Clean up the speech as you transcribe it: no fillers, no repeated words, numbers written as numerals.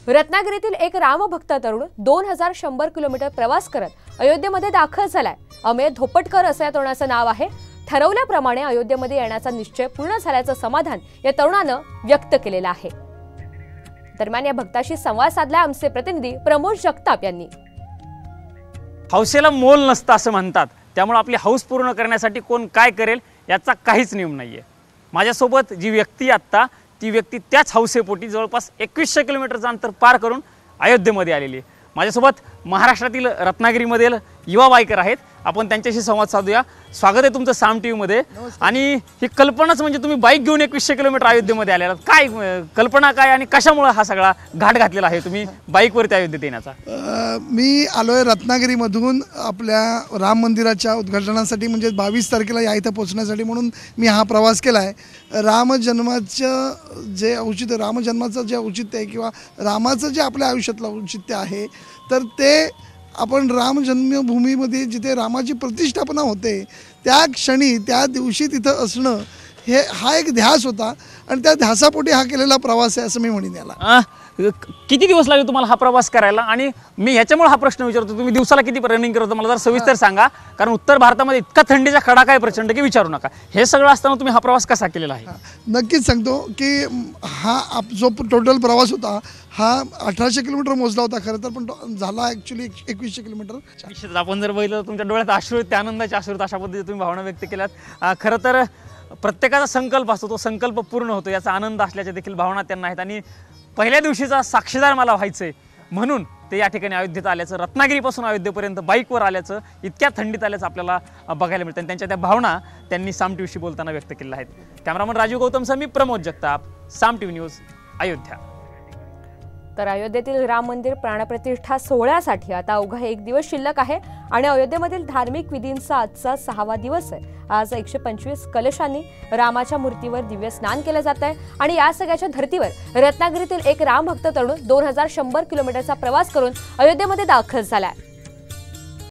रत्नागिरीतील एक रामभक्त तरुण 2100 किलोमीटर प्रवास करत अयोध्येमध्ये दाखल झालाय। अमेय धोपटकर असं या तरुणाचं नाव आहे। ठरवल्याप्रमाणे अयोध्येमध्ये येण्याचा निश्चय पूर्ण झाल्याचं समाधान या तरुणानं व्यक्त केलेलं आहे। दरम्यान या भक्ताशी संवाद साधला आमचे प्रतिनिधी प्रमोद जगताप यांनी। हौसेला मोल नसतं असं म्हणतात, त्यामुळे आपली हौस पूर्ण करण्यासाठी कोण काय करेल याचा काहीच नियम नाहीये। माझ्यासोबत जी व्यक्ती आता ती व्यक्ती त्याच हौसेपोटी जवळपास 2100 किलोमीटरचं अंतर पार करून अयोध्येमध्ये आलेली आहे। माझ्यासोबत महाराष्ट्रातील रत्नागिरीमधील युवा बायकर आहेत, आपण त्यांच्याशी संवाद साधूया। स्वागत आहे तुमचं साम टीव्ही मध्ये। आणि ही कल्पनाच म्हणजे तुम्ही बाईक घेऊन 2100 किलोमीटर अयोध्येमध्ये आलेला, काय कल्पना काय आणि कशामुळे हा सगळा घाट घातलेला आहे तुम्ही बाईकवरती अयोध्येत येण्याचा? मी आलोय रत्नागिरीमधून आपल्या राम मंदिराच्या उद्घाटनासाठी, म्हणजे 22 तारखेला या इथं पोहोचण्यासाठी म्हणून मी हा प्रवास केला आहे। रामजन्माचं जे औचित्य, रामजन्माचं जे औचित्य आहे किंवा रामाचं जे आपल्या आयुष्यातलं औचित्य आहे, तर ते आपण राम जन्मभूमीमध्ये जिथे रामाची प्रतिष्ठापना होते त्या क्षणी त्या दिवशी तिथं असणं हा एक ध्यास होता आणि त्या ध्यासापोटी हा केलेला प्रवास आहे असं मी म्हणेन याला। किती दिवस लागले तुम्हाला हा प्रवास करायला? आणि मी ह्याच्यामुळे हा प्रश्न विचारतो, तुम्ही दिवसाला किती रनिंग करतो मला जर सविस्तर सांगा, कारण उत्तर भारतामध्ये इतका थंडीचा खडा काय प्रचंड की विचारू नका। हे सगळं असताना तुम्ही हा प्रवास कसा केलेला आहे? नक्कीच सांगतो की हा जो टोटल प्रवास होता हा 1800 किलोमीटर मोजला होता खरं तर, पण झाला ॲक्च्युली 2100 किलोमीटर। निश्चितच आपण जर बघितलं तुमच्या डोळ्यात अश्रू आहेत, त्या आनंदाचे अश्रू आहेत, अशा पद्धतीने तुम्ही भावना व्यक्त केल्यात। खरं तर प्रत्येकाचा संकल्प असतो, तो संकल्प पूर्ण होतो याचा आनंद असल्याच्या देखील भावना त्यांना आहेत। आणि पहिल्या दिवशीचा साक्षीदार मला व्हायचंय म्हणून ते या ठिकाणी अयोध्येत आल्याचं, रत्नागिरीपासून अयोध्येपर्यंत बाईकवर आल्याचं, इतक्या थंडीत आल्याचं आपल्याला बघायला मिळतं। त्यांच्या त्या भावना त्यांनी साम टीव्हीशी बोलताना व्यक्त केलेल्या आहेत। कॅमेरामन राजीव गौतमसह मी प्रमोद जगताप, साम टीव्ही न्यूज, अयोध्या। तर अयोध्येतील राम मंदिर प्राणप्रतिष्ठा सोहळ्यासाठी आता अवघा एक दिवस शिल्लक आहे आणि अयोध्येमधील धार्मिक विधींचा आजचा 6वा दिवस आहे। आज 125 कलशांनी रामाच्या मूर्तीवर दिव्य स्नान केलं जात आहे आणि या सगळ्याच्या धर्तीवर रत्नागिरीतील एक रामभक्त तरुण 2100 किलोमीटरचा प्रवास करून अयोध्येमध्ये दाखल झालाय।